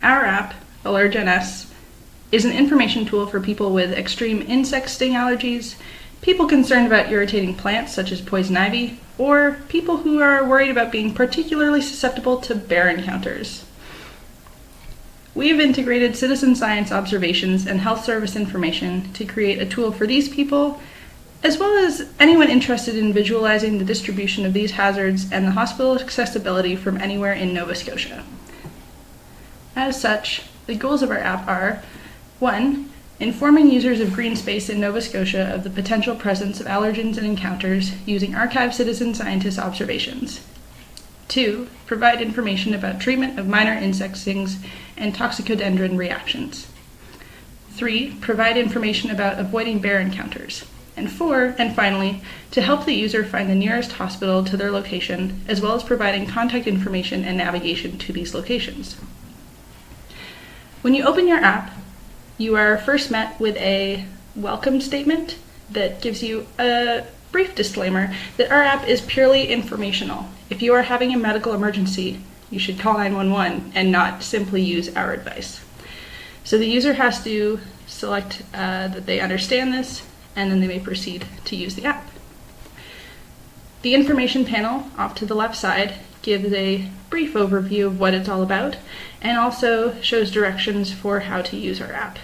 Our app, AllergenS, is an information tool for people with extreme insect sting allergies, people concerned about irritating plants such as poison ivy, or people who are worried about being particularly susceptible to bear encounters. We have integrated citizen science observations and health service information to create a tool for these people, as well as anyone interested in visualizing the distribution of these hazards and the hospital accessibility from anywhere in Nova Scotia. As such, the goals of our app are: 1. Informing users of green space in Nova Scotia of the potential presence of allergens and encounters using archived citizen scientist observations. 2. Provide information about treatment of minor insect stings and toxicodendron reactions. 3. Provide information about avoiding bear encounters. And 4, and finally, to help the user find the nearest hospital to their location, as well as providing contact information and navigation to these locations. When you open your app, you are first met with a welcome statement that gives you a brief disclaimer that our app is purely informational. If you are having a medical emergency, you should call 911 and not simply use our advice. So the user has to select that they understand this, and then they may proceed to use the app. The information panel off to the left side gives a brief overview of what it's all about and also shows directions for how to use our app.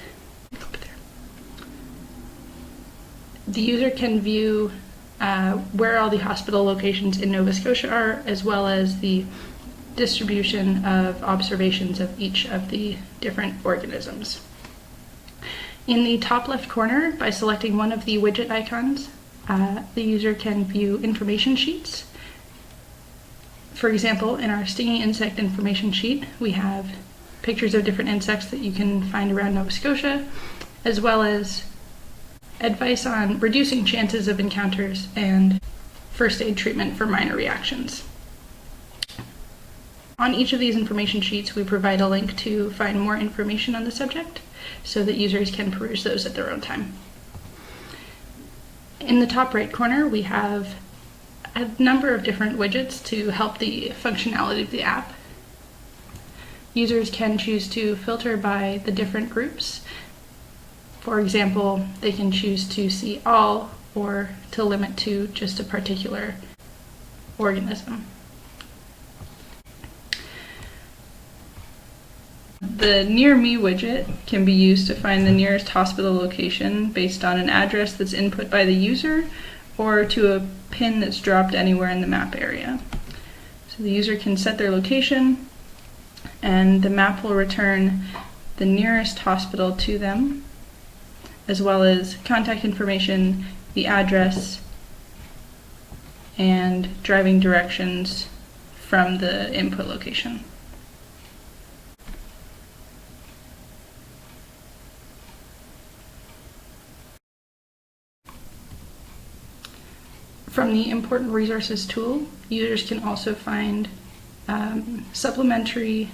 The user can view where all the hospital locations in Nova Scotia are, as well as the distribution of observations of each of the different organisms. In the top left corner, by selecting one of the widget icons, the user can view information sheets. For example, in our stinging insect information sheet, we have pictures of different insects that you can find around Nova Scotia, as well as advice on reducing chances of encounters and first aid treatment for minor reactions. On each of these information sheets, we provide a link to find more information on the subject so that users can peruse those at their own time. In the top right corner, we have a number of different widgets to help the functionality of the app. Users can choose to filter by the different groups. For example, they can choose to see all or to limit to just a particular organism. The Near Me widget can be used to find the nearest hospital location based on an address that's input by the user or to a pin that's dropped anywhere in the map area. So the user can set their location and the map will return the nearest hospital to them, as well as contact information, the address, and driving directions from the input location. From the Important Resources tool, users can also find supplementary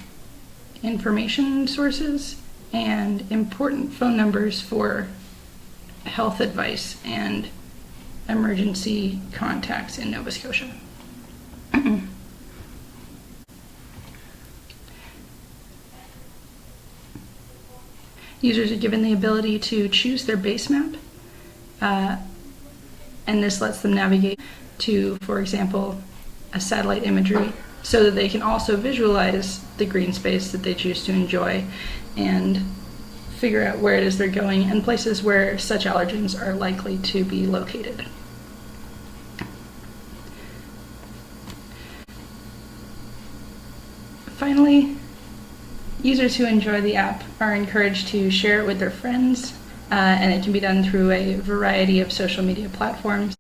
information sources and important phone numbers for health advice and emergency contacts in Nova Scotia. Users are given the ability to choose their base map, and this lets them navigate to, for example, a satellite imagery so that they can also visualize the green space that they choose to enjoy and figure out where it is they're going and places where such allergens are likely to be located. Finally, users who enjoy the app are encouraged to share it with their friends, and it can be done through a variety of social media platforms.